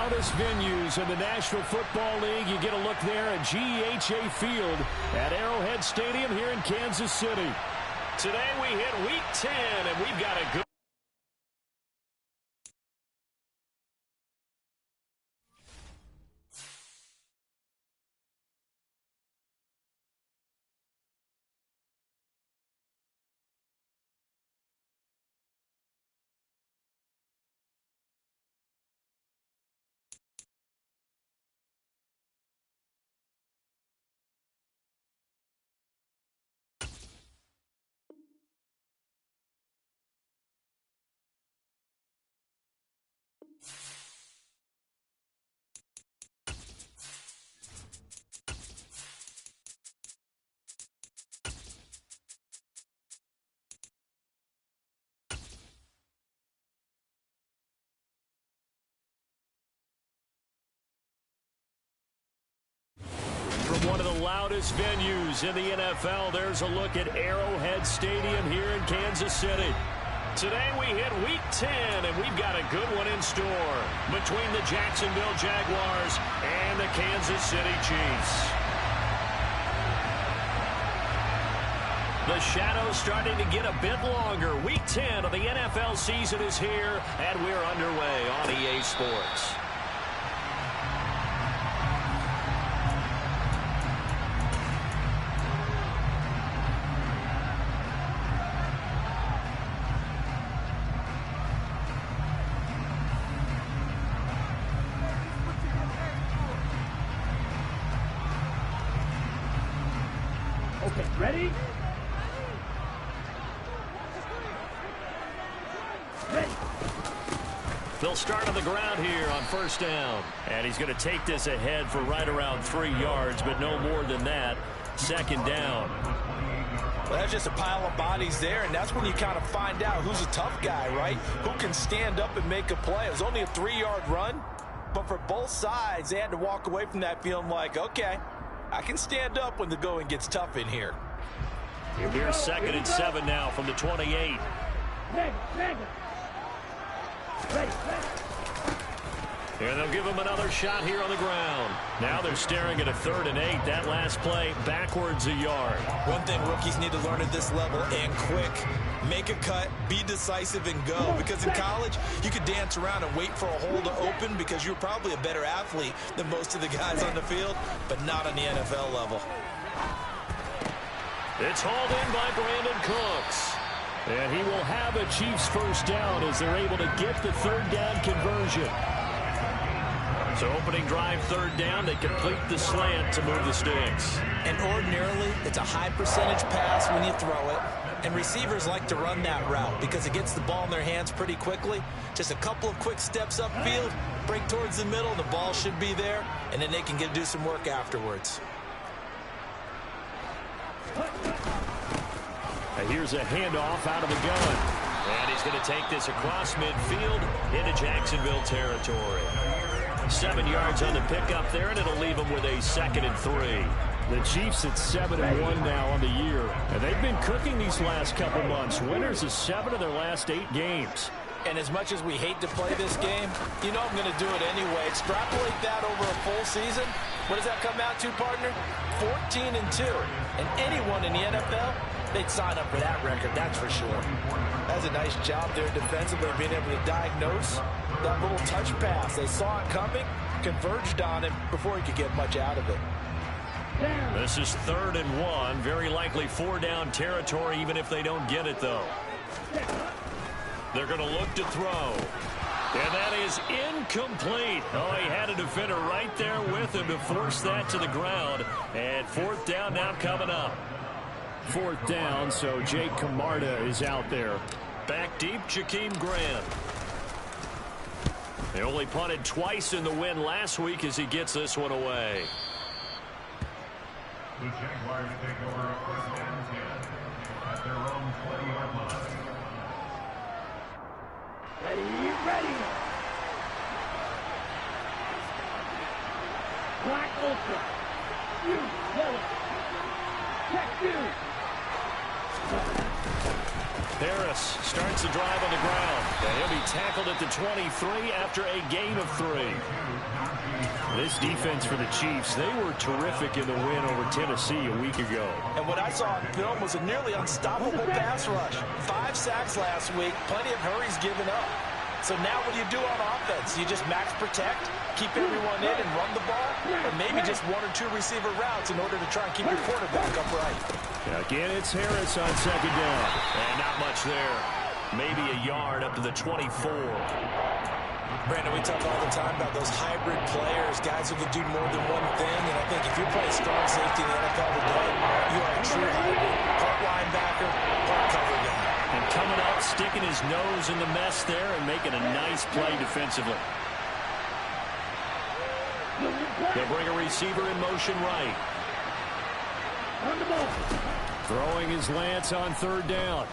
loudest venues in the National Football League. You get a look there at GEHA Field at Arrowhead Stadium here in Kansas City. Today we hit Week 10, and we've got a good... From one of the loudest venues in the NFL, there's a look at Arrowhead Stadium here in Kansas City. Today we hit Week 10, and we've got a good one in store between the Jacksonville Jaguars and the Kansas City Chiefs. The shadow's starting to get a bit longer. Week 10 of the NFL season is here, and we're underway on EA Sports. Okay, ready? Ready. They'll start on the ground here on first down. And he's going to take this ahead for right around 3 yards, but no more than that. Second down. Well, that's just a pile of bodies there, and that's when you kind of find out who's a tough guy, right? Who can stand up and make a play. It was only a 3-yard run, but for both sides, they had to walk away from that feeling like, okay, I can stand up when the going gets tough in here. Here's 2nd and 7 now from the 28. And they'll give him another shot here on the ground. Now they're staring at a 3rd and 8. That last play backwards a yard. One thing rookies need to learn at this level, and quick, make a cut, be decisive, and go. Because in college, you could dance around and wait for a hole to open because you're probably a better athlete than most of the guys on the field, but not on the NFL level. It's hauled in by Brandon Cooks. And he will have a Chiefs first down as they're able to get the 3rd down conversion. So opening drive 3rd down, they complete the slant to move the sticks. And ordinarily, it's a high percentage pass when you throw it. And receivers like to run that route because it gets the ball in their hands pretty quickly. Just a couple of quick steps upfield, break towards the middle, the ball should be there, and then they can do some work afterwards. And here's a handoff out of the gun. And he's going to take this across midfield into Jacksonville territory. 7 yards on the pickup there, and it'll leave them with a 2nd and 3. The Chiefs at 7-1 now on the year. And they've been cooking these last couple months. Winners of 7 of their last 8 games. And as much as we hate to play this game, you know I'm going to do it anyway. Extrapolate that over a full season. What does that come out to, partner? 14-2. And anyone in the NFL, they'd sign up for that record, that's for sure. That's a nice job there defensively, being able to diagnose that little touch pass. They saw it coming, converged on it before he could get much out of it. This is 3rd and 1. Very likely 4-down territory, even if they don't get it, though. They're going to look to throw. And that is incomplete. Oh, he had a defender right there with him to force that to the ground. And 4th down now coming up. 4th down, so Jake Camarda is out there. Back deep, Jakeem Grant. They only punted twice in the win last week as he gets this one away. The Jaguars take over a 1st and 10 at their own 20-yard line. Ready. Black Ultra. You, yellow. Check 2. Harris starts the drive on the ground. And he'll be tackled at the 23 after a gain of 3. This defense for the Chiefs, they were terrific in the win over Tennessee a week ago. And what I saw on film was a nearly unstoppable pass rush. 5 sacks last week, plenty of hurries given up. So now what do you do on offense? You just max protect, keep everyone in and run the ball, or maybe just 1 or 2 receiver routes in order to try and keep your quarterback upright. Again, it's Harris on second down. And not much there. Maybe a yard up to the 24. Brandon, we talk all the time about those hybrid players, guys who can do more than one thing. And I think if you're playing strong safety in the NFL today, you are a true hybrid. Part linebacker, part cover guy. And coming up, sticking his nose in the mess there and making a nice play defensively. They'll bring a receiver in motion right. Throwing his Lance on third down.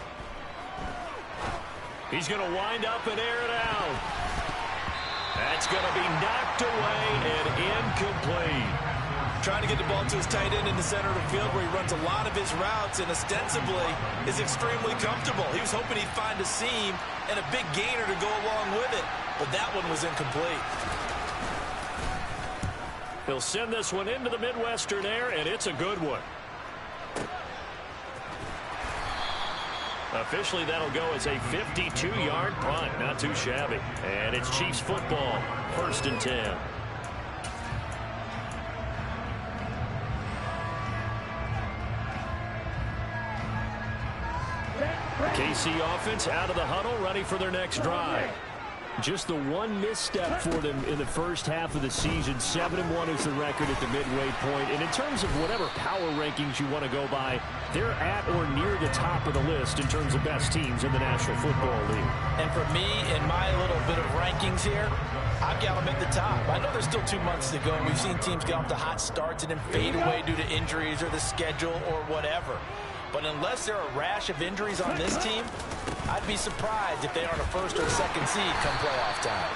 He's going to wind up and air it out. That's going to be knocked away and incomplete. Trying to get the ball to his tight end in the center of the field where he runs a lot of his routes and ostensibly is extremely comfortable. He was hoping he'd find a seam and a big gainer to go along with it, but that one was incomplete. He'll send this one into the Midwestern air, and it's a good one. Officially, that'll go as a 52-yard punt. Not too shabby. And it's Chiefs football, 1st and 10. KC offense out of the huddle, ready for their next drive. Just the one misstep for them in the first half of the season. 7-1 is the record at the midway point. And in terms of whatever power rankings you want to go by, they're at or near the top of the list in terms of best teams in the National Football League. And for me, in my little bit of rankings here, I've got them at the top. I know there's still 2 months to go, and we've seen teams get off to hot starts and then fade away due to injuries or the schedule or whatever. But unless there are a rash of injuries on this team, I'd be surprised if they aren't a 1st or 2nd seed come playoff time.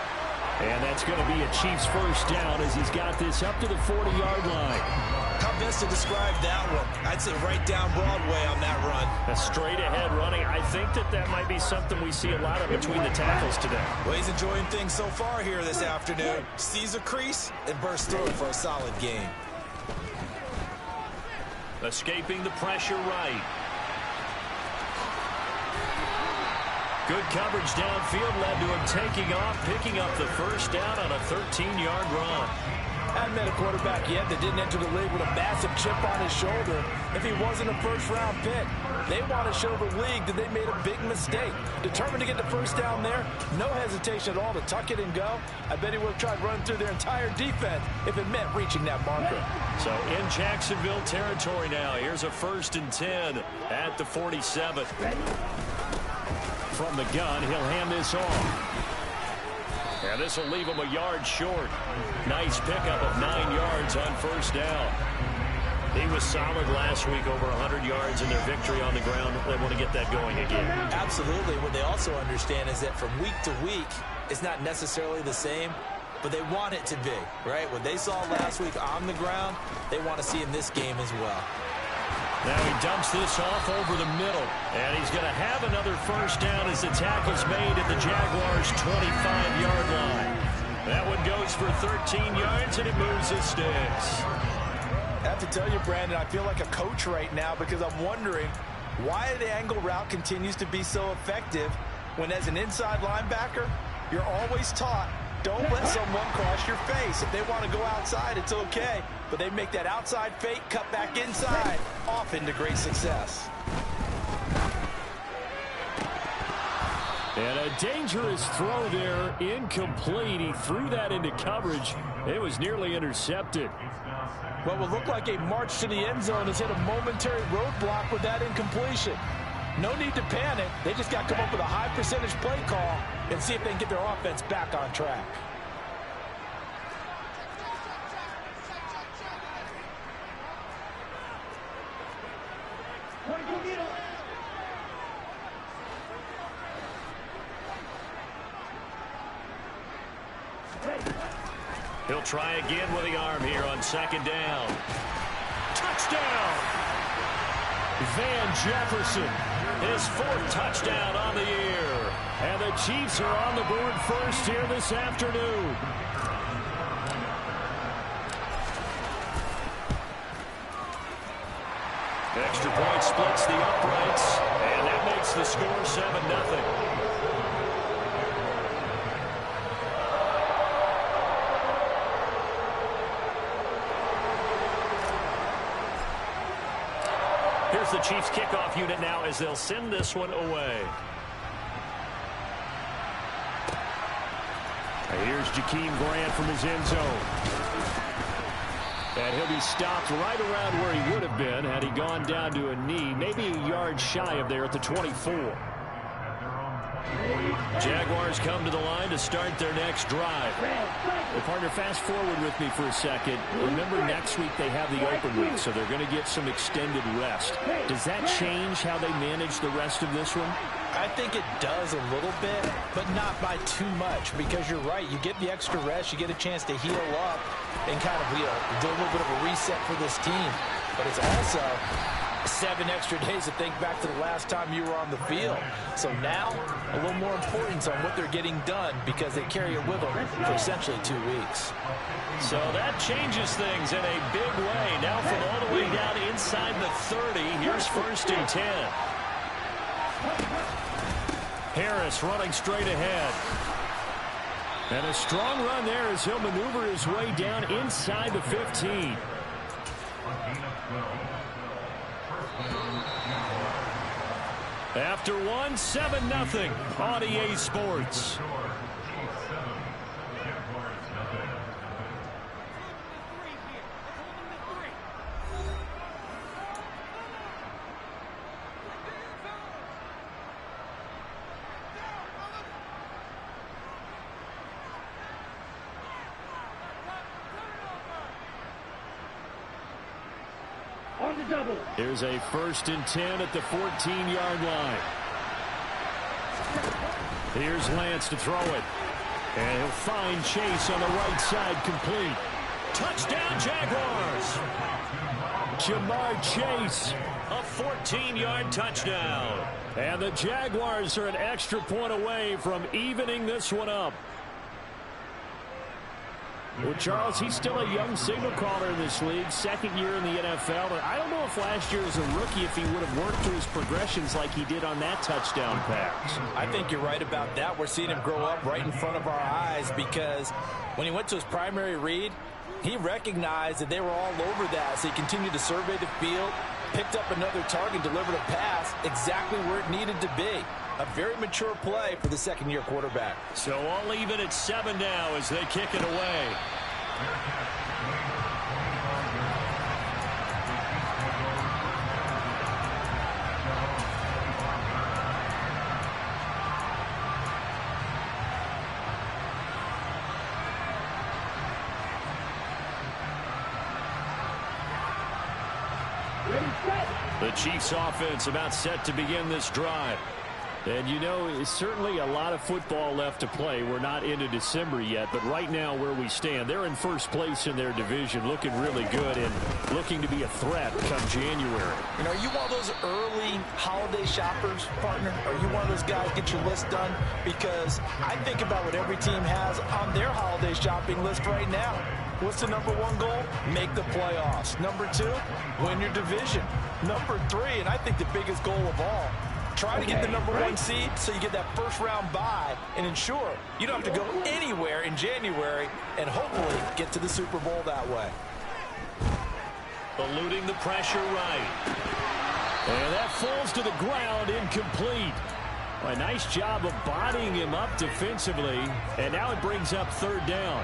And that's going to be a Chiefs first down as he's got this up to the 40-yard line. How best to describe that one? I'd say right down Broadway on that run. A straight-ahead running. I think that might be something we see a lot of between the tackles today. Well, he's enjoying things so far here this afternoon. Sees a crease and bursts through it for a solid game. Escaping the pressure right. Good coverage downfield led to him taking off, picking up the first down on a 13-yard run. I haven't met a quarterback yet that didn't enter the league with a massive chip on his shoulder if he wasn't a first-round pick. They want to show the league that they made a big mistake. Determined to get the first down there, no hesitation at all to tuck it and go. I bet he would have tried running through their entire defense if it meant reaching that marker. So in Jacksonville territory now. Here's a 1st and 10 at the 47. From the gun, he'll hand this off. And this will leave him a yard short. Nice pickup of 9 yards on first down. He was solid last week, over 100 yards in their victory on the ground. They want to get that going again. Absolutely. What they also understand is that from week to week, it's not necessarily the same, but they want it to be, right? What they saw last week on the ground, they want to see in this game as well. Now he dumps this off over the middle, and he's going to have another first down as the tackle's made at the Jaguars' 25-yard line. That one goes for 13 yards, and it moves his sticks. I have to tell you, Brandon, I feel like a coach right now because I'm wondering why the angle route continues to be so effective when, as an inside linebacker, you're always taught, don't let someone cross your face. If they want to go outside, it's okay. But they make that outside fake, cut back inside, off into great success. And a dangerous throw there, incomplete. He threw that into coverage. It was nearly intercepted. What will look like a march to the end zone has hit a momentary roadblock with that incompletion. No need to panic. They just got to come up with a high percentage play call and see if they can get their offense back on track. He'll try again with the arm here on second down. Touchdown! Van Jefferson. His 4th touchdown on the year. And the Chiefs are on the board first here this afternoon. Extra point splits the uprights, and that makes the score 7-0. Here's the Chiefs kickoff unit now as they'll send this one away. Here's Jakeem Grant from his end zone. And he'll be stopped right around where he would have been had he gone down to a knee, maybe a yard shy of there at the 24. Jaguars come to the line to start their next drive. Well, partner, fast forward with me for a second. Remember, next week they have the open week, so they're going to get some extended rest. Does that change how they manage the rest of this one? I think it does a little bit, but not by too much, because you're right. You get the extra rest. You get a chance to heal up and kind of do a little bit of a reset for this team. But it's also 7 extra days to think back to the last time you were on the field. So now, a little more importance on what they're getting done because they carry it with them for essentially 2 weeks. So that changes things in a big way. Now from all the way down inside the 30, here's 1st and 10. Harris running straight ahead. And a strong run there as he'll maneuver his way down inside the 15. After 1, 7-0 on EA Sports. Here's a 1st and 10 at the 14-yard line. Here's Lance to throw it. And he'll find Chase on the right side, complete. Touchdown, Jaguars! Jamar Chase, a 14-yard touchdown. And the Jaguars are an extra point away from evening this one up. Well, Charles, he's still a young signal caller in this league, 2nd year in the NFL. But I don't know if last year as a rookie, if he would have worked through his progressions like he did on that touchdown pass. I think you're right about that. We're seeing him grow up right in front of our eyes because when he went to his primary read, he recognized that they were all over that. So he continued to survey the field, picked up another target, delivered a pass exactly where it needed to be. A very mature play for the 2nd-year quarterback. So all even at 7 now as they kick it away. The Chiefs offense about set to begin this drive. And, you know, it's certainly a lot of football left to play. We're not into December yet, but right now where we stand, they're in 1st place in their division, looking really good and looking to be a threat come January. You know, are you one of those early holiday shoppers, partner? Are you one of those guys get your list done? Because I think about what every team has on their holiday shopping list right now. What's the #1 goal? Make the playoffs. #2, win your division. #3, and I think the biggest goal of all, try to get the #1 seed so you get that 1st-round bye and ensure you don't have to go anywhere in January and hopefully get to the Super Bowl that way. Eluding the pressure right. And that falls to the ground, incomplete. A nice job of bodying him up defensively, and now it brings up 3rd down.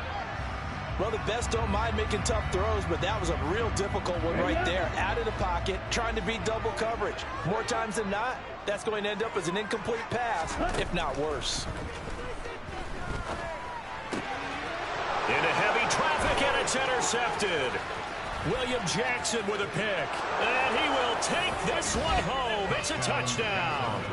Well, the best don't mind making tough throws, but that was a real difficult one right there. Out of the pocket, trying to beat double coverage. More times than not, that's going to end up as an incomplete pass, if not worse. Into heavy traffic, and it's intercepted. William Jackson with a pick. And he will take this one home. It's a touchdown.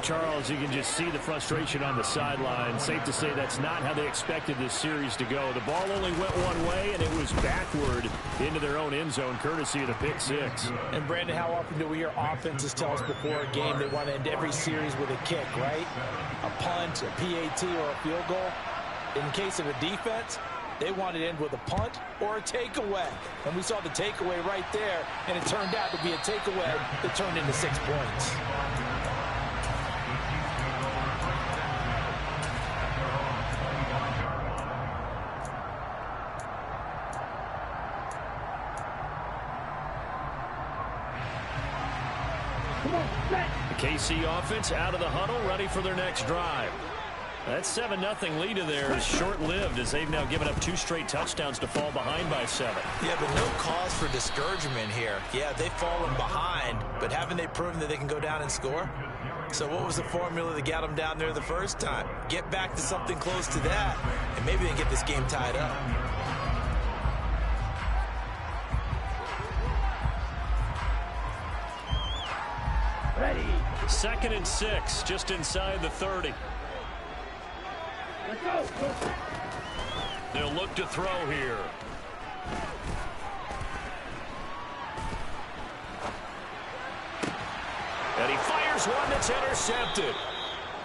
Charles, you can just see the frustration on the sideline. Safe to say that's not how they expected this series to go. The ball only went one way, and it was backward into their own end zone, courtesy of the pick six. And, Brandon, how often do we hear offenses tell us before a game they want to end every series with a kick, right? A punt, a PAT, or a field goal. In case of a defense, they want to end with a punt or a takeaway. And we saw the takeaway right there, and it turned out to be a takeaway that turned into 6 points. The KC offense out of the huddle, ready for their next drive. That 7-0 lead of theirs is short-lived as they've now given up 2 straight touchdowns to fall behind by 7. Yeah, but no cause for discouragement here. Yeah, they've fallen behind, but haven't they proven that they can go down and score? So what was the formula that got them down there the first time? Get back to something close to that, and maybe they can get this game tied up. Ready. 2nd and 6, just inside the 30. Let's go. They'll look to throw here. And he fires one that's intercepted.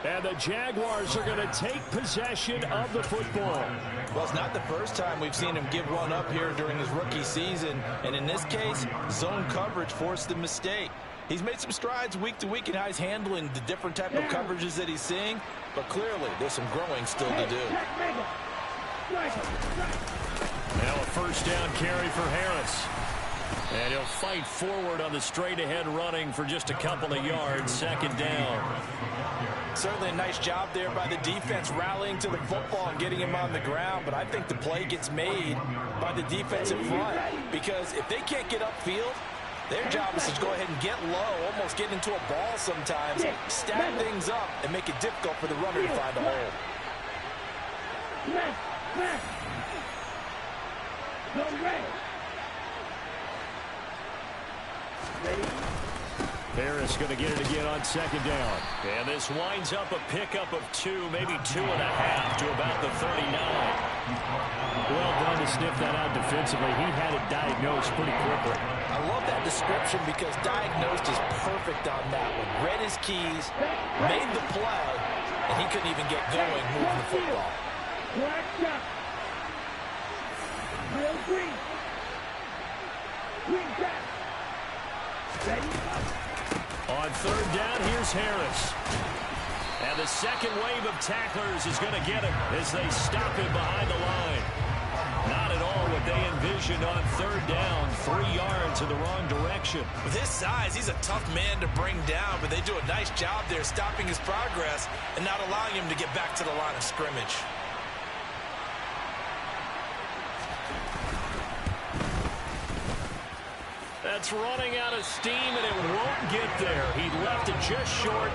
And the Jaguars are going to take possession of the football. Well, it's not the first time we've seen him give one up here during his rookie season. And in this case, zone coverage forced the mistake. He's made some strides week to week in how he's handling the different type of coverages that he's seeing. But clearly, there's some growing still to do. Now a first down carry for Harris. And he'll fight forward on the straight-ahead running for just a couple of yards. 2nd down. Certainly a nice job there by the defense rallying to the football and getting him on the ground. But I think the play gets made by the defensive front. Because if they can't get upfield, their job is to go ahead and get low, almost get into a ball sometimes, stack things up, and make it difficult for the runner to find a hole. Harris going to get it again on 2nd down. And this winds up a pickup of 2, maybe 2.5 to about the 39. Well done to sniff that out defensively. He had it diagnosed pretty quickly. I love that description because diagnosed is perfect on that one. Read his keys, made the play, and he couldn't even get going moving the football. On 3rd down, here's Harris. And the second wave of tacklers is going to get him as they stop him behind the line. Not at all what they envisioned on 3rd down. 3 yards in the wrong direction. With his size, he's a tough man to bring down, but they do a nice job there stopping his progress and not allowing him to get back to the line of scrimmage. That's running out of steam, and it won't get there. He left it just short,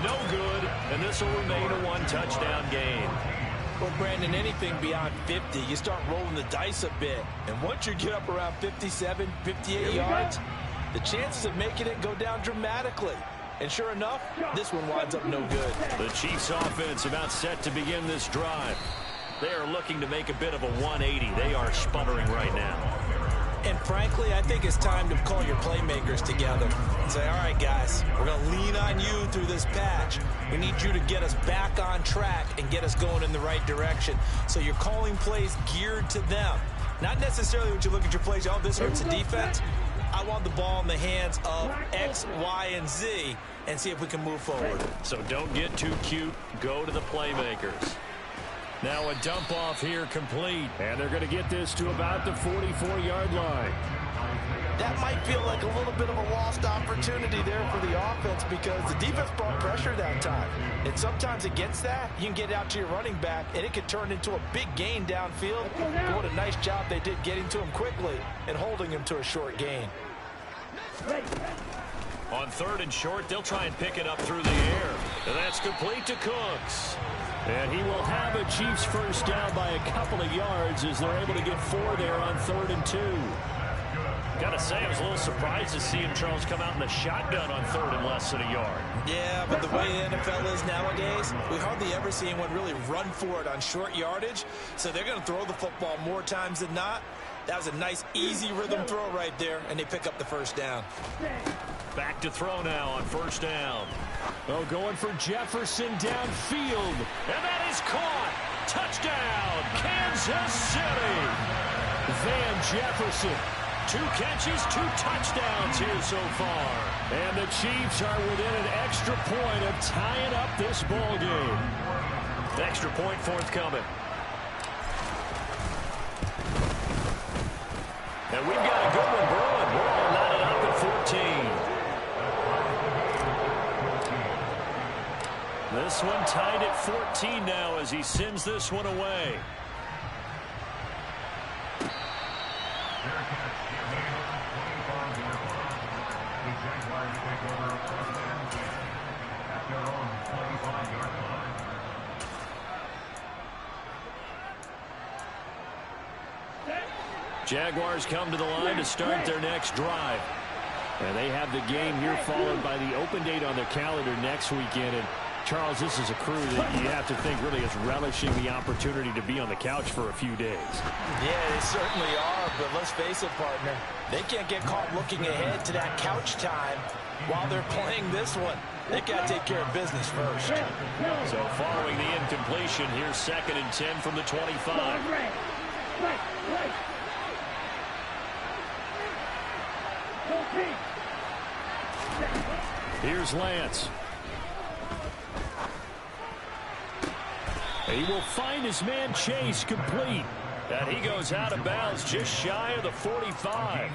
no good, and this will remain a 1-touchdown game. Well, Brandon, anything beyond 50, you start rolling the dice a bit. And once you get up around 57, 58 yards, the chances of making it go down dramatically. And sure enough, this one winds up no good. The Chiefs offense about set to begin this drive. They are looking to make a bit of a 180. They are sputtering right now. And frankly, I think it's time to call your playmakers together and say, all right, guys, we're going to lean on you through this patch. We need you to get us back on track and get us going in the right direction. So you're calling plays geared to them. Not necessarily when you look at your plays, oh, this hurts the defense. I want the ball in the hands of X, Y, and Z and see if we can move forward. So don't get too cute. Go to the playmakers. Now a dump off here complete. And they're going to get this to about the 44-yard line. That might feel like a little bit of a lost opportunity there for the offense because the defense brought pressure that time. And sometimes against that, you can get out to your running back, and it can turn into a big gain downfield. But what a nice job they did getting to him quickly and holding him to a short gain. On 3rd and short, they'll try and pick it up through the air. And that's complete to Cooks. And he will have a Chiefs first down by a couple of yards as they're able to get 4 there on 3rd and 2. Gotta say, I was a little surprised to see him, Charles, come out in the shotgun on third and less than a yard. Yeah, but the way the NFL is nowadays, we hardly ever see anyone really run for it on short yardage. So they're going to throw the football more times than not. That was a nice, easy rhythm throw right there, and they pick up the first down. Back to throw now on first down. Oh, going for Jefferson downfield. And that is caught. Touchdown, Kansas City. Van Jefferson. 2 catches, 2 touchdowns here so far. And the Chiefs are within an extra point of tying up this ball game. Extra point forthcoming. And we've got a good one brewing. We're all knotted up at 14. This one tied at 14 now as he sends this one away. Jaguars come to the line to start their next drive. And they have the game here followed by the open date on their calendar next weekend. And Charles, this is a crew that you have to think really is relishing the opportunity to be on the couch for a few days. Yeah, they certainly are, but let's face it, partner. They can't get caught looking ahead to that couch time while they're playing this one. They got to take care of business first. So following the incompletion, here's 2nd and 10 from the 25. Here's Lance. He will find his man Chase complete. And he goes out of bounds just shy of the 45.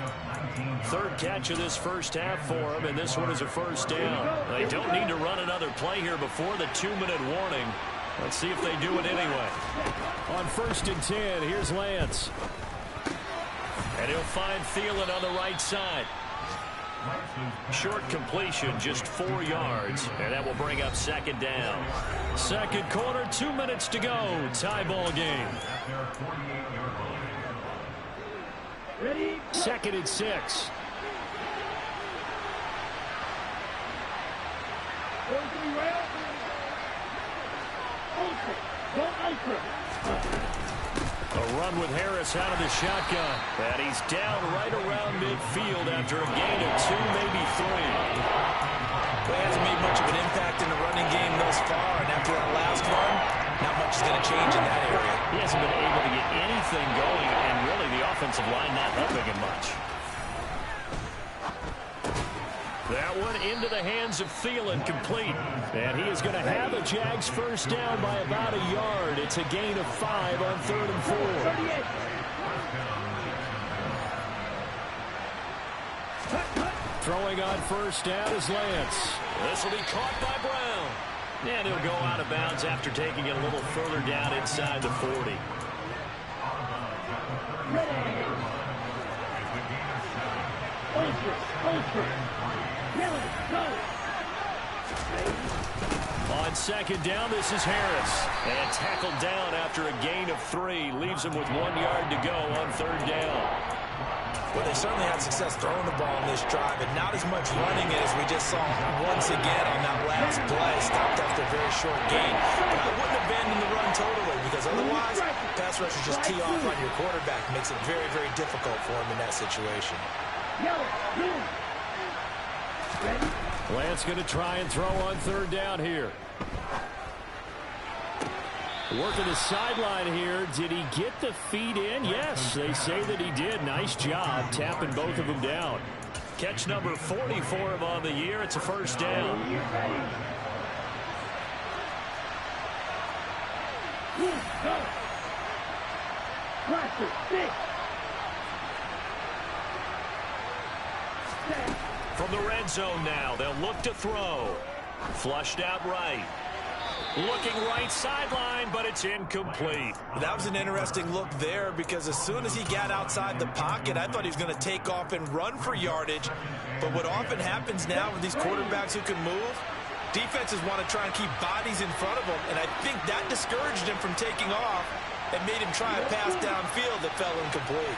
3rd catch of this first half for him, and this one is a first down. They don't need to run another play here before the 2-minute warning. Let's see if they do it anyway. On 1st and 10, here's Lance. And he'll find Thielen on the right side. Short completion, just 4 yards, and that will bring up 2nd down. 2nd quarter, 2 minutes to go. Tie ball game. Ready? 2nd and 6. A run with Harris out of the shotgun. And he's down right around midfield after a gain of 2, maybe 3. Well, he hasn't made much of an impact in the running game thus far, and after that last run, not much is going to change in that area. He hasn't been able to get anything going, and really the offensive line not helping him much. That one into the hands of Thielen, complete. And he is going to have a Jags first down by about a yard. It's a gain of 5 on 3rd and 4. Throwing on first down is Lance. This will be caught by Brown. And he'll go out of bounds after taking it a little further down inside the 40. On 2nd down, this is Harris. And tackled down after a gain of 3. Leaves him with 1 yard to go on 3rd down. Well, they certainly had success throwing the ball in this drive, and not as much running as we just saw once again on that last play. Stopped after a very short gain. But I wouldn't abandon the run totally, because otherwise, pass rushers just tee off on your quarterback. Makes it very, very difficult for him in that situation. Lance going to try and throw on 3rd down here. Working the sideline here. Did he get the feet in? Yes, they say that he did. Nice job tapping both of them down. Catch number 40 for him on the year. It's a first down. From the red zone now, they'll look to throw. Flushed out right. Looking right sideline, but it's incomplete. That was an interesting look there, because as soon as he got outside the pocket, I thought he was going to take off and run for yardage. But what often happens now with these quarterbacks who can move, defenses want to try and keep bodies in front of them, and I think that discouraged him from taking off and made him try a pass downfield that fell incomplete.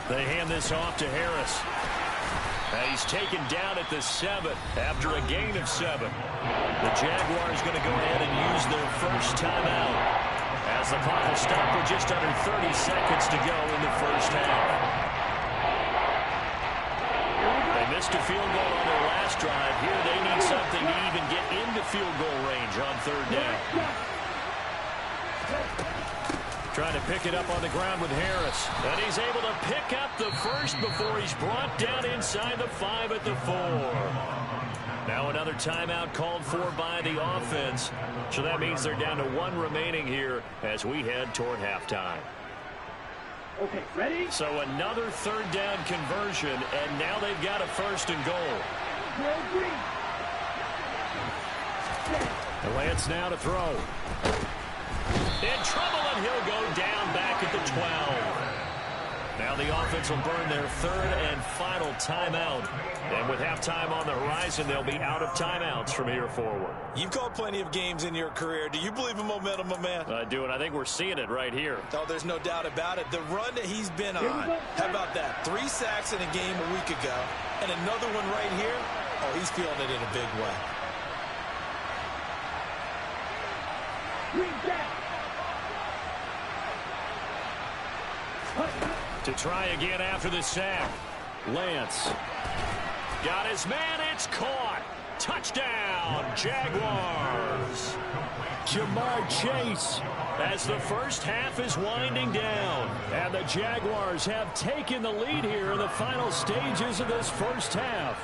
They hand this off to Harris. He's taken down at the 7 after a gain of 7. The Jaguars going to go ahead and use their first timeout as the clock will stop with just under 30 seconds to go in the first half. They missed a field goal on their last drive. Here they need something to even get into field goal range on third down. Trying to pick it up on the ground with Harris. And he's able to pick up the first before he's brought down inside the 5 at the 4. Now another timeout called for by the offense. So that means they're down to 1 remaining here as we head toward halftime. Okay, ready? So another third down conversion, and now they've got a first and goal. Lance now to throw. In trouble, and he'll go down back at the 12. Now the offense will burn their third and final timeout. And with halftime on the horizon, they'll be out of timeouts from here forward. You've called plenty of games in your career. Do you believe in momentum, my man? I do, and I think we're seeing it right here. Oh, there's no doubt about it. The run that he's been on, how about that? 3 sacks in a game a week ago, and another one right here. Oh, he's feeling it in a big way. To try again after the sack. Lance. Got his man. It's caught. Touchdown, Jaguars. Jamar Chase as the first half is winding down. And the Jaguars have taken the lead here in the final stages of this first half.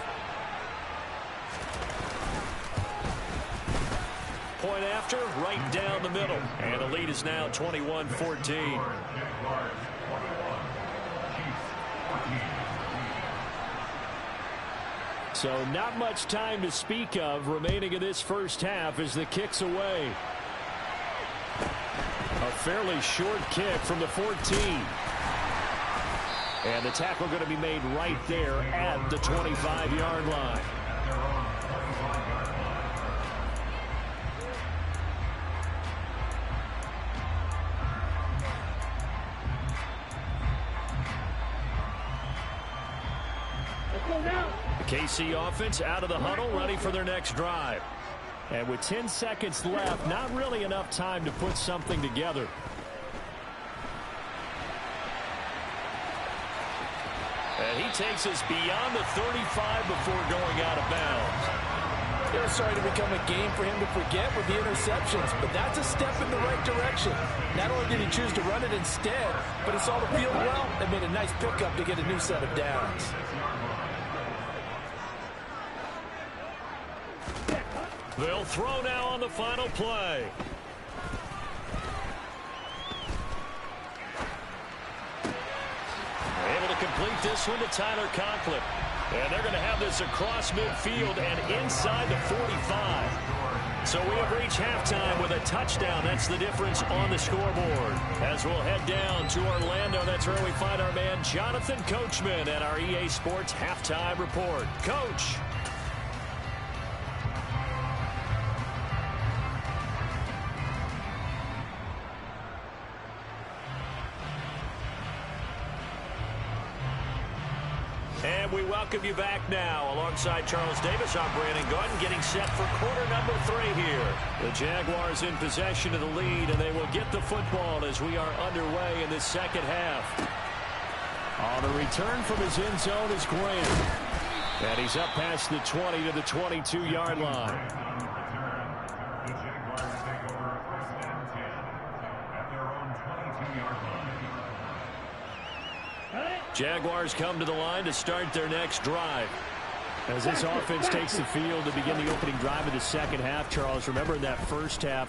Point after, right down the middle. And the lead is now 21-14. So not much time to speak of remaining in this first half as the kick's away. A fairly short kick from the 14. And the tackle going to be made right there at the 25-yard line. The KC offense out of the huddle, ready for their next drive. And with 10 seconds left, not really enough time to put something together. And he takes us beyond the 35 before going out of bounds. It was starting to become a game for him to forget with the interceptions, but that's a step in the right direction. Not only did he choose to run it instead, but he saw the field well and made a nice pickup to get a new set of downs. They'll throw now on the final play. Able to complete this one to Tyler Conklin. And they're going to have this across midfield and inside the 45. So we have reached halftime with a touchdown. That's the difference on the scoreboard. As we'll head down to Orlando, that's where we find our man Jonathan Coachman at our EA Sports Halftime Report. Coach. And we welcome you back now. Alongside Charles Davis, I'm Brandon Gordon, getting set for quarter number 3 here. The Jaguars in possession of the lead, and they will get the football as we are underway in this second half. On the return from his end zone is Graham. And he's up past the 20 to the 22-yard line. The Jaguars take over first and 10 at their own 22-yard line. Jaguars come to the line to start their next drive. As this offense takes the field to begin the opening drive of the second half, Charles, remember in that first half,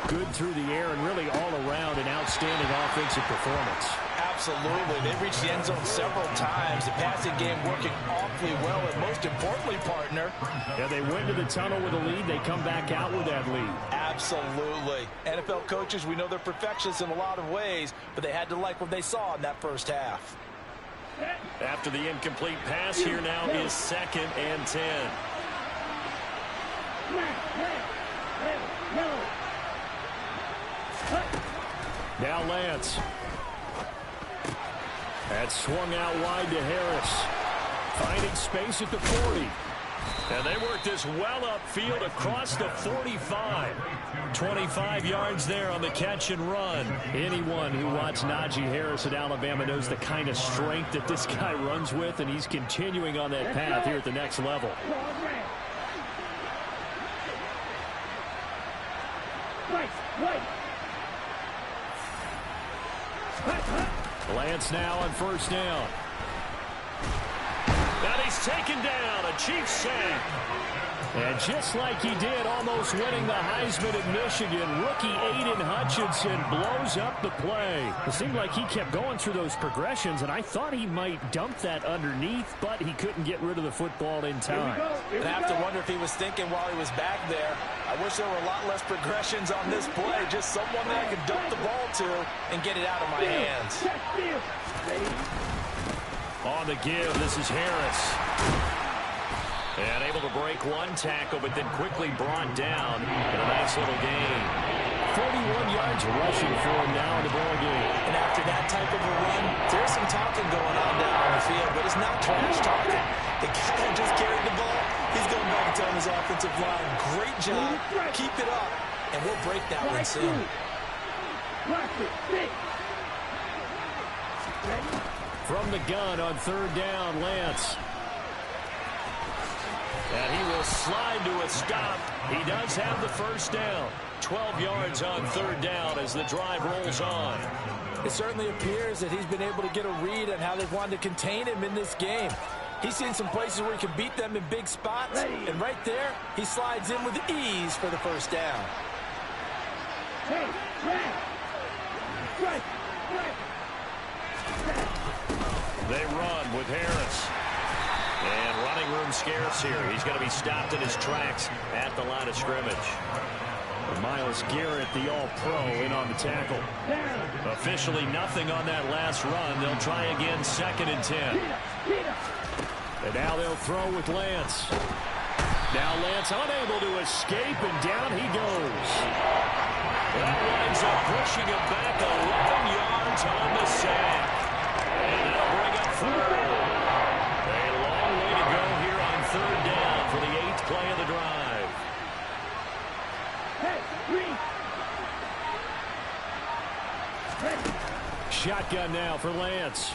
good through the air and really all around an outstanding offensive performance. Absolutely. They reached the end zone several times. The passing game working awfully well, and most importantly, partner. Yeah, they went to the tunnel with a lead. They come back out with that lead. Absolutely. NFL coaches, we know they're perfectionists in a lot of ways, but they had to like what they saw in that first half. After the incomplete pass, here now is 2nd and 10. Now Lance. That's swung out wide to Harris. Finding space at the 40. And they work this well upfield across the 45. 25 yards there on the catch and run. Anyone who watched Najee Harris at Alabama knows the kind of strength that this guy runs with, and he's continuing on that path here at the next level. Lance now on first down. And he's taken down, a Chiefs sack. And just like he did, almost winning the Heisman at Michigan, rookie Aiden Hutchinson blows up the play. It seemed like he kept going through those progressions, and I thought he might dump that underneath, but he couldn't get rid of the football in time. And I have to wonder if he was thinking while he was back there, I wish there were a lot less progressions on this play, just someone that I could dump the ball to and get it out of my hands. On the give, this is Harris. And able to break one tackle, but then quickly brought down in a nice little gain. 41 yards rushing for him now in the ball game. And after that type of a run, there's some talking going on down on the field, but it's not trash talking. The guy that just carried the ball, he's going back and telling his offensive line, great job, keep it up, and we'll break that one soon. From the gun on third down, Lance. And he will slide to a stop. He does have the first down. 12 yards on third down as the drive rolls on. It certainly appears that he's been able to get a read on how they've wanted to contain him in this game. He's seen some places where he can beat them in big spots. And right there, he slides in with ease for the first down. They run with Harris. And running room scarce here. He's going to be stopped in his tracks at the line of scrimmage. Myles Garrett, the All-Pro, in on the tackle. Officially nothing on that last run. They'll try again, 2nd and 10. And now they'll throw with Lance. Now Lance unable to escape, and down he goes. That winds up pushing him back 11 yards on the sack. And that'll bring up third. A long way to go here on third down for the 8th play of the drive. Shotgun now for Lance.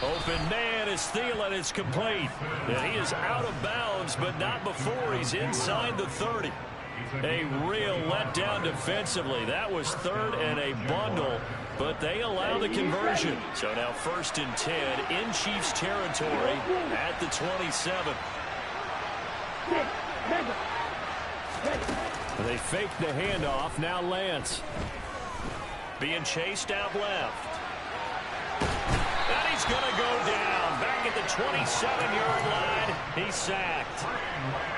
Open man is Thielen. It's complete. And he is out of bounds, but not before he's inside the 30. A real letdown defensively. That was 3rd and a bundle, but they allow the conversion. So now 1st and 10 in Chiefs territory at the 27. They fake the handoff. Now Lance. Being chased out left. And he's going to go down. Back at the 27-yard line. He's sacked.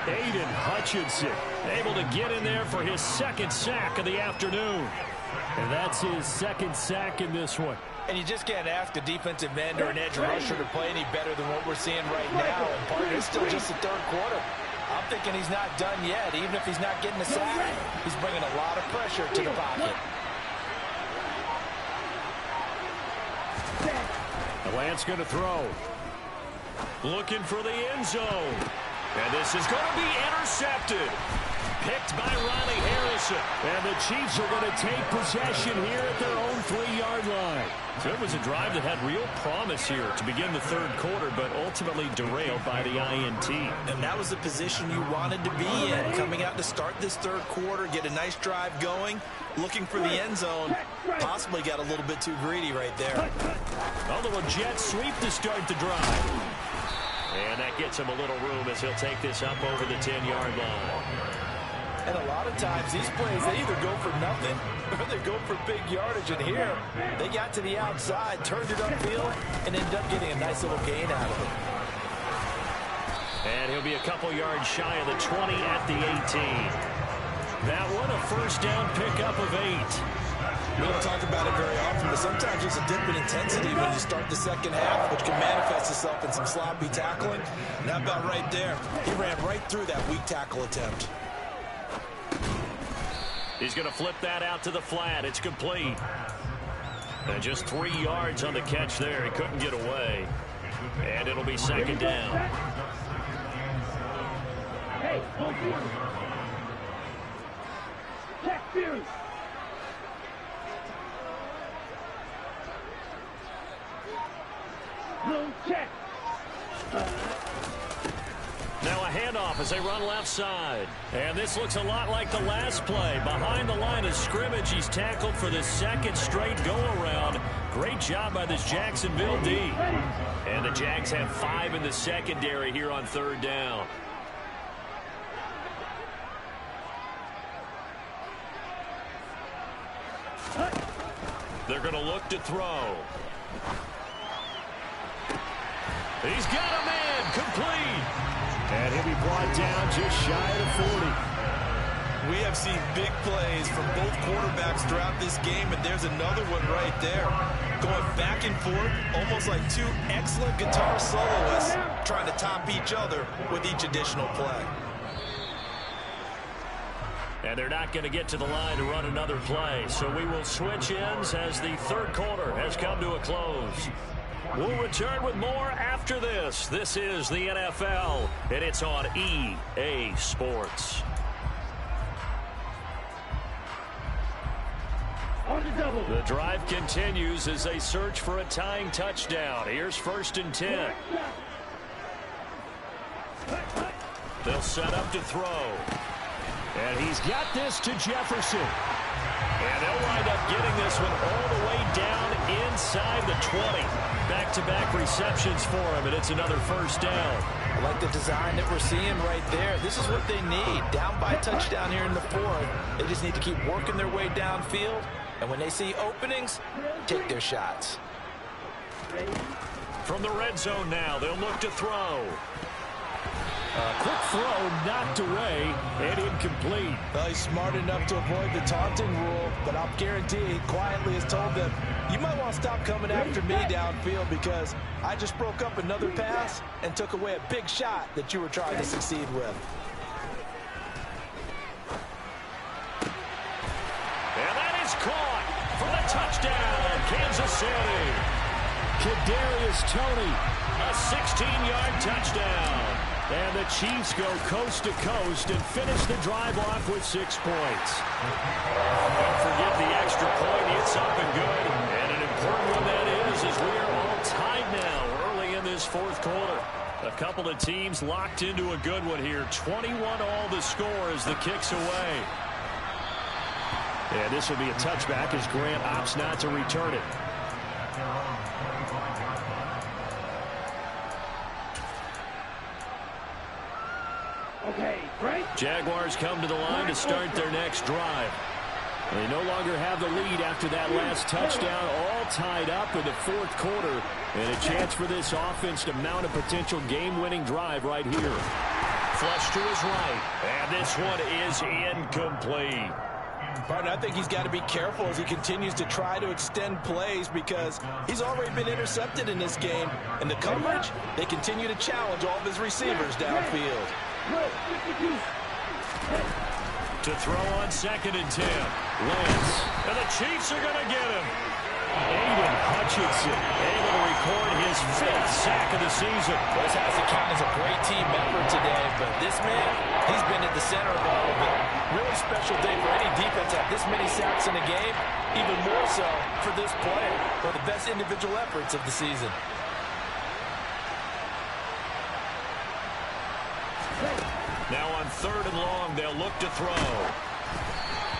Aiden Hutchinson able to get in there for his 2nd sack of the afternoon. And that's his 2nd sack in this one. And you just can't ask a defensive end or an edge rusher to play any better than what we're seeing right now. And partner, it's still just the 3rd quarter. I'm thinking he's not done yet. Even if he's not getting a sack, he's bringing a lot of pressure to the pocket. Lance going to throw. Looking for the end zone. And this is going to be intercepted. Picked by Riley Harrison. And the Chiefs are going to take possession here at their own 3-yard line. So it was a drive that had real promise here to begin the 3rd quarter, but ultimately derailed by the INT. And that was the position you wanted to be in. Coming out to start this 3rd quarter, get a nice drive going, looking for the end zone. Possibly got a little bit too greedy right there. A little jet sweep to start the drive. And that gets him a little room as he'll take this up over the 10-yard line. And a lot of times these plays, they either go for nothing or they go for big yardage. And here, they got to the outside, turned it upfield, and ended up getting a nice little gain out of it. And he'll be a couple yards shy of the 20 at the 18. That one a first down pickup of 8. We don't talk about it very often, but sometimes there's a dip in intensity when you start the 2nd half, which can manifest itself in some sloppy tackling. And that about right there, he ran right through that weak tackle attempt. He's going to flip that out to the flat. It's complete. And just 3 yards on the catch there. He couldn't get away. And it'll be second down. Hey, hold on. Check theory. No check. Now a handoff as they run left side. And this looks a lot like the last play. Behind the line of scrimmage, he's tackled for the second straight go-around. Great job by this Jacksonville D. And the Jags have 5 in the secondary here on third down. They're going to look to throw. He's got a man complete. And he'll be brought down just shy of the 40. We have seen big plays from both quarterbacks throughout this game, and there's another one right there. Going back and forth, almost like two excellent guitar soloists trying to top each other with each additional play. And they're not going to get to the line to run another play. So we will switch ends as the third quarter has come to a close. We'll return with more after this. This is the NFL, and it's on EA Sports. On the double. The drive continues as they search for a tying touchdown. Here's 1st and 10. They'll set up to throw. And he's got this to Jefferson. And they'll wind up getting this one all the way down inside the 20. Back-to-back receptions for him, and it's another first down. I like the design that we're seeing right there. This is what they need. Down by a touchdown here in the 4th. They just need to keep working their way downfield. And when they see openings, take their shots. From the red zone now, they'll look to throw. Quick throw knocked away and incomplete. Well, he's smart enough to avoid the taunting rule, but I'll guarantee he quietly has told them, you might want to stop coming after me downfield because I just broke up another pass and took away a big shot that you were trying to succeed with. And that is caught for the touchdown, Kansas City. Kadarius Toney. A 16-yard touchdown. And the Chiefs go coast to coast and finish the drive off with 6 points. Don't forget the extra point. It's up and good. And an important one that is, as we are all tied now early in this 4th quarter. A couple of teams locked into a good one here. 21 all the score as the kick's away. And this will be a touchback as Grant opts not to return it. Okay, right. Jaguars come to the line to start their next drive. They no longer have the lead after that last touchdown, all tied up in the 4th quarter. And a chance for this offense to mount a potential game-winning drive right here. Flush to his right, and this one is incomplete. Partner, I think he's got to be careful as he continues to try to extend plays because he's already been intercepted in this game. And the coverage, they continue to challenge all of his receivers downfield. To throw on 2nd and 10. Lance. And the Chiefs are going to get him. Aiden Hutchinson able to record his 5th sack of the season. This has to count as a great team effort today, but this man, he's been at the center of all of it. Really special day for any defense to have this many sacks in a game, even more so for this player. One of the best individual efforts of the season. Now on 3rd and long, they'll look to throw.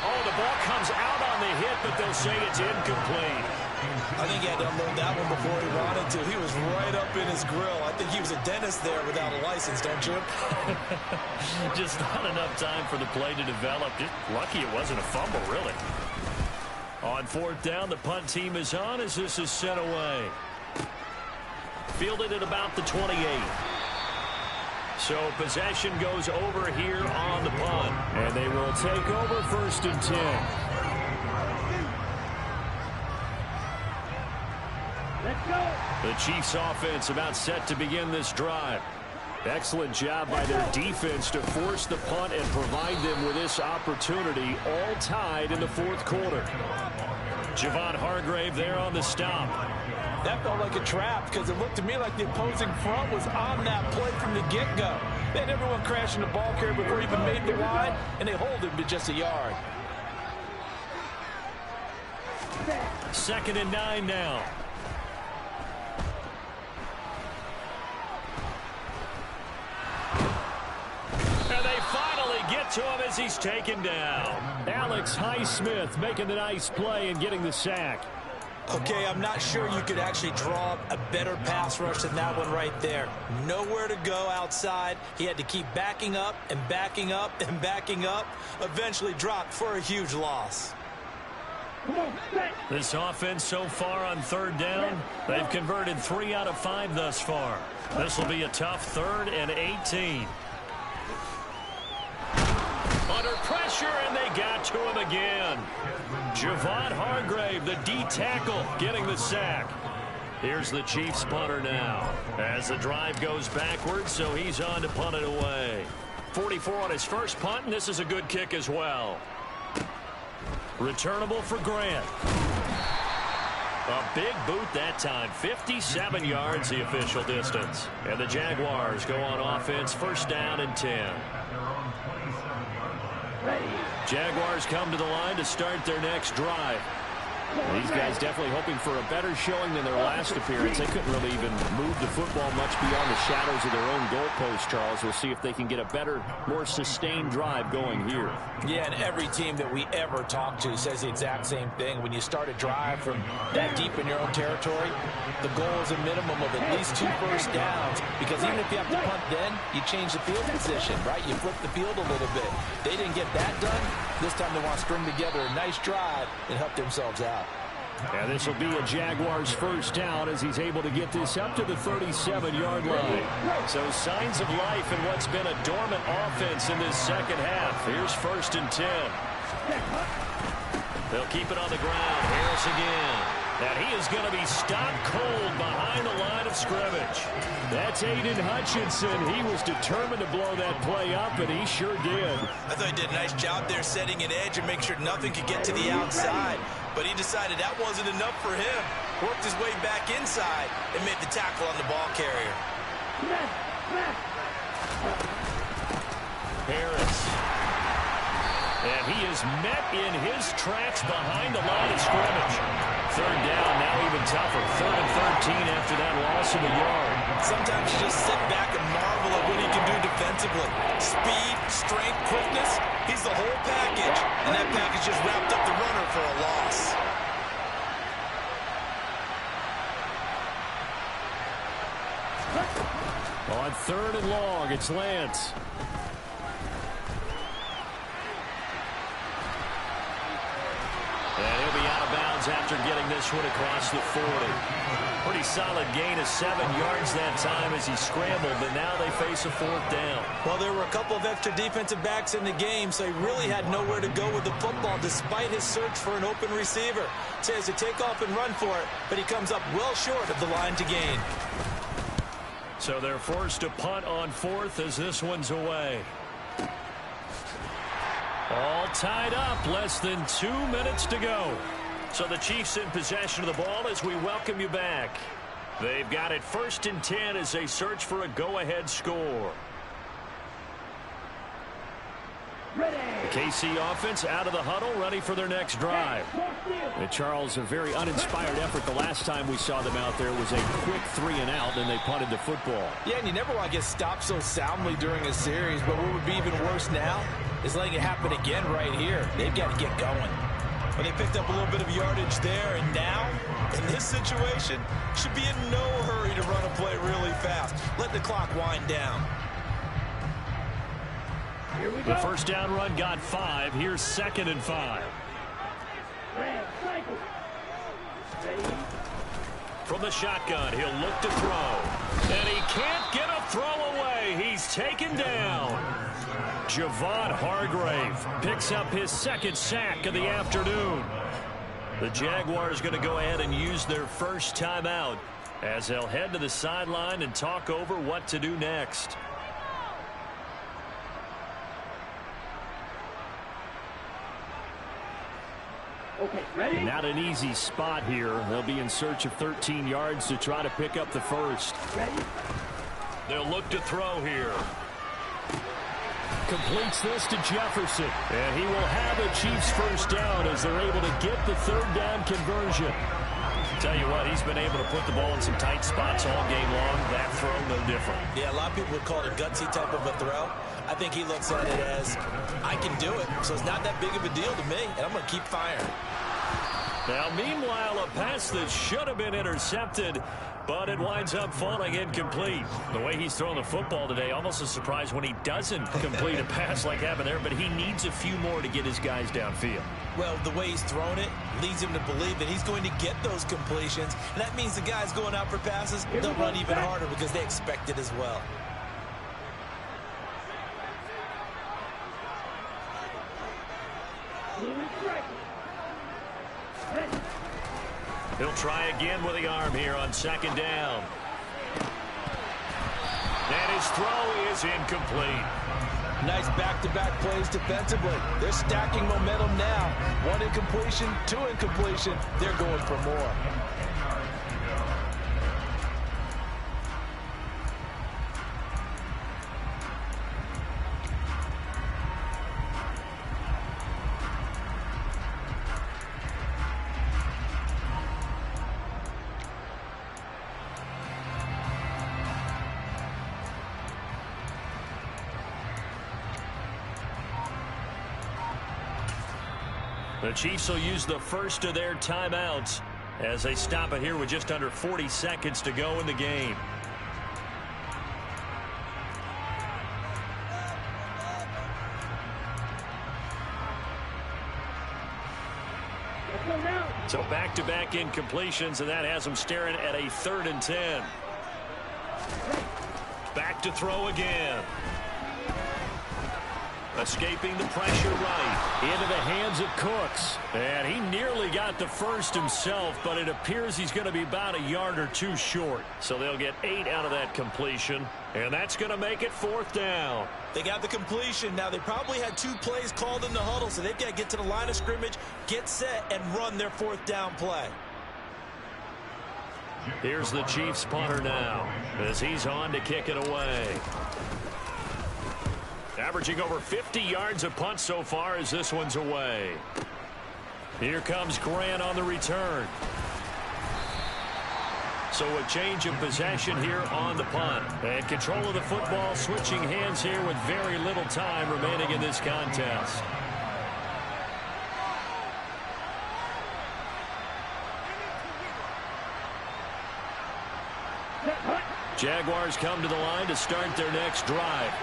Oh, the ball comes out on the hit, but they'll say it's incomplete. I think he had to unload that one before he wanted to. He was right up in his grill. I think he was a dentist there without a license, don't you? Just not enough time for the play to develop. Just lucky it wasn't a fumble, really. On 4th down, the punt team is on as this is sent away. Fielded at about the 28. So possession goes over here on the punt. And they will take over 1st and 10. Let's go. The Chiefs offense about set to begin this drive. Excellent job by their defense to force the punt and provide them with this opportunity, all tied in the 4th quarter. Javon Hargrave there on the stop. That felt like a trap because it looked to me like the opposing front was on that play from the get-go. They had everyone crashing the ball carrier before he even made the line, and they hold him to just a yard. 2nd and 9 now. And they finally get to him as he's taken down. Alex Highsmith making the nice play and getting the sack. Okay, I'm not sure you could actually draw up a better pass rush than that one right there. Nowhere to go outside. He had to keep backing up and backing up and backing up. Eventually dropped for a huge loss. This offense so far on 3rd down, they've converted 3 out of 5 thus far. This will be a tough 3rd and 18. Under pressure, and they got to him again. Javon Hargrave, the D tackle, getting the sack. Here's the Chiefs punter now as the drive goes backwards, so he's on to punt it away. 44 on his first punt, and this is a good kick as well. Returnable for Grant. A big boot that time. 57 yards the official distance. And the Jaguars go on offense, 1st down and 10. Jaguars come to the line to start their next drive. These guys definitely hoping for a better showing than their last appearance. They couldn't really even move the football much beyond the shadows of their own goalpost, Charles. We'll see if they can get a better, more sustained drive going here. Yeah, and every team that we ever talk to says the exact same thing. When you start a drive from that deep in your own territory, the goal is a minimum of at least 2 first downs, because even if you have to punt then, you change the field position, right? You flip the field a little bit. They didn't get that done. This time they want to string together a nice drive and help themselves out. And this will be a Jaguars 1st down as he's able to get this up to the 37-yard line. So signs of life in what's been a dormant offense in this 2nd half. Here's 1st and 10. They'll keep it on the ground. Harris again. And he is going to be stopped cold behind the line of scrimmage. That's Aiden Hutchinson. He was determined to blow that play up, and he sure did. I thought he did a nice job there setting an edge and make sure nothing could get to the outside. But he decided that wasn't enough for him. Worked his way back inside and made the tackle on the ball carrier. Harris. And he is met in his tracks behind the line of scrimmage. 3rd down, now even tougher. 3rd and 13 after that loss of a yard. Sometimes you just sit back and marvel at what he can do defensively. Speed, strength, quickness, he's the whole package. And that package just wrapped up the runner for a loss. On 3rd and long, it's Lance. And he'll be out of bounds after getting this one across the 40. Pretty solid gain of 7 yards that time as he scrambled, but now they face a 4th down. Well, there were a couple of extra defensive backs in the game, so he really had nowhere to go with the football despite his search for an open receiver. Says to take off and run for it, but he comes up well short of the line to gain. So they're forced to punt on 4th as this one's away. All tied up, less than 2 minutes to go. So the Chiefs in possession of the ball as we welcome you back. They've got it 1st and 10 as they search for a go-ahead score. The KC offense out of the huddle, ready for their next drive. And Charles, a very uninspired effort. The last time we saw them out there was a quick 3 and out, and they punted the football. Yeah, and you never want to get stopped so soundly during a series, but what would be even worse now is letting it happen again right here. They've got to get going. But they picked up a little bit of yardage there, and now, in this situation, should be in no hurry to run a play really fast. Let the clock wind down. The 1st down run got 5. Here's 2nd and 5. From the shotgun, he'll look to throw. And he can't get a throw away. He's taken down. Javon Hargrave picks up his 2nd sack of the afternoon. The Jaguars going to go ahead and use their first timeout as they'll head to the sideline and talk over what to do next. Okay, ready? Not an easy spot here. They'll be in search of 13 yards to try to pick up the first. Ready? They'll look to throw here. Completes this to Jefferson. And he will have a Chiefs first down as they're able to get the third down conversion. Tell you what, he's been able to put the ball in some tight spots all game long. That throw, no different. Yeah, a lot of people would call it a gutsy type of a throw. I think he looks at it as, I can do it, so it's not that big of a deal to me, and I'm going to keep firing. Now, meanwhile, a pass that should have been intercepted, but it winds up falling incomplete. The way he's throwing the football today, almost a surprise when he doesn't complete a pass like happened there, but he needs a few more to get his guys downfield. Well, the way he's thrown it leads him to believe that he's going to get those completions, and that means the guys going out for passes, they'll run even harder because they expect it as well. He'll try again with the arm here on second down. And his throw is incomplete. Nice back-to-back plays defensively. They're stacking momentum now. One incompletion, two incompletion. They're going for more. The Chiefs will use the first of their timeouts as they stop it here with just under 40 seconds to go in the game. So back-to-back incompletions, and that has them staring at a 3rd and 10. Back to throw again. Escaping the pressure right into the hands of Cooks. And he nearly got the first himself, but it appears he's going to be about a yard or two short. So they'll get 8 out of that completion, and that's going to make it 4th down. They got the completion. Now, they probably had 2 plays called in the huddle, so they've got to get to the line of scrimmage, get set, and run their 4th down play. Here's the Chiefs punter now as he's on to kick it away. Averaging over 50 yards a punt so far as this one's away. Here comes Grant on the return. So a change of possession here on the punt. And control of the football switching hands here with very little time remaining in this contest. Jaguars come to the line to start their next drive.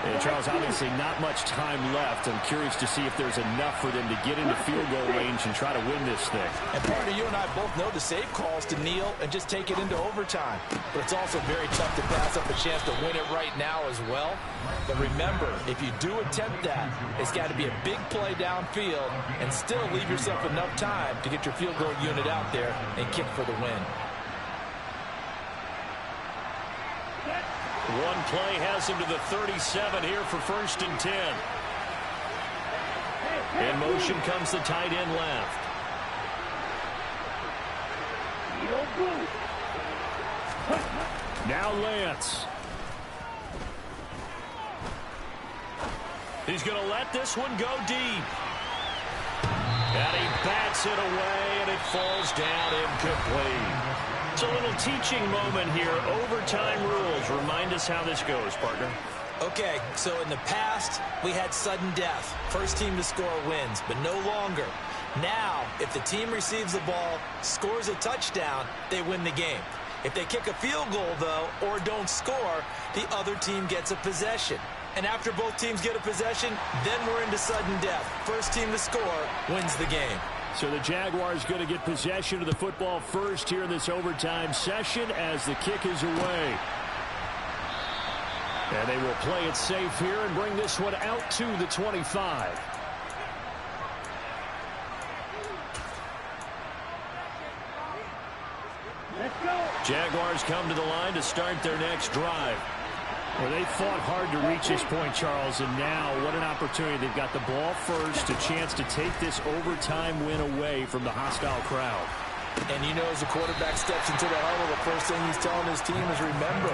And Charles, obviously not much time left. I'm curious to see if there's enough for them to get into field goal range and try to win this thing. And partner, you and I both know the safe calls to kneel and just take it into overtime. But it's also very tough to pass up a chance to win it right now as well. But remember, if you do attempt that, it's got to be a big play downfield and still leave yourself enough time to get your field goal unit out there and kick for the win. One play has him to the 37 here for 1st and 10. In motion comes the tight end left. Now Lance. He's going to let this one go deep. And he bats it away, and it falls down incomplete. It's a little teaching moment here. Overtime rules. Remind us how this goes, partner. Okay, so in the past, we had sudden death. First team to score wins, but no longer. Now, if the team receives the ball, scores a touchdown, they win the game. If they kick a field goal, though, or don't score, the other team gets a possession. And after both teams get a possession, then we're into sudden death. First team to score wins the game. So the Jaguars going to get possession of the football first here in this overtime session as the kick is away. And they will play it safe here and bring this one out to the 25. Let's go. Jaguars come to the line to start their next drive. Well, they fought hard to reach this point, Charles, and now what an opportunity. They've got the ball first, a chance to take this overtime win away from the hostile crowd. And you know, as the quarterback steps into the huddle, the first thing he's telling his team is, remember,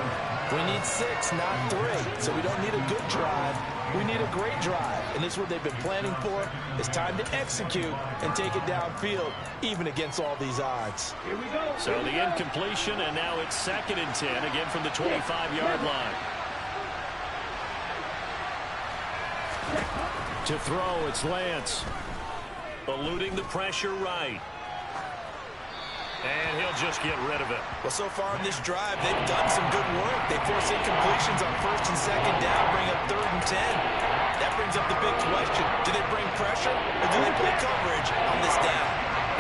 we need 6, not 3. So we don't need a good drive. We need a great drive. And this is what they've been planning for. It's time to execute and take it downfield, even against all these odds. Here we go. So the incompletion, and now it's 2nd and 10, again from the 25-yard line. To throw, it's Lance. Eluding the pressure right. And he'll just get rid of it. Well, so far in this drive, they've done some good work. They force incompletions on 1st and 2nd down, bring up 3rd and 10. That brings up the big question. Do they bring pressure, or do they play coverage on this down?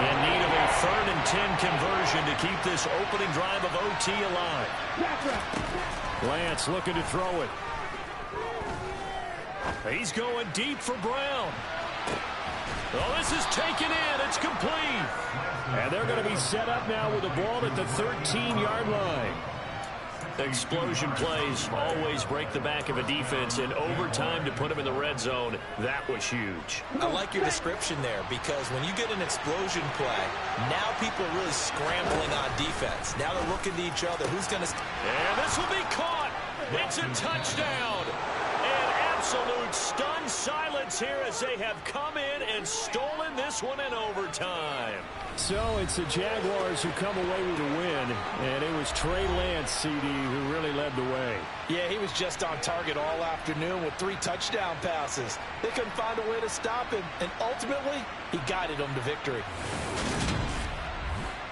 In need of a 3rd and 10 conversion to keep this opening drive of OT alive. Lance looking to throw it. He's going deep for Brown. Oh, this is taken in. It's complete. And they're going to be set up now with the ball at the 13-yard line. Explosion plays always break the back of a defense. In overtime to put them in the red zone, that was huge. I like your description there, because when you get an explosion play, now people are really scrambling on defense. Now they're looking to each other. Who's going to... And this will be caught. It's a touchdown. And absolute stunned silence here as they have come in and stolen this one in overtime. So it's the Jaguars who come away with a win, and it was Trey Lance, CD, who really led the way. Yeah, he was just on target all afternoon with 3 touchdown passes. They couldn't find a way to stop him, and ultimately, he guided them to victory.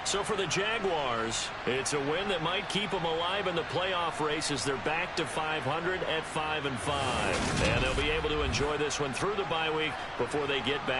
So for the Jaguars, it's a win that might keep them alive in the playoff race as they're back to 500 at 5-5. And they'll be able to enjoy this one through the bye week before they get back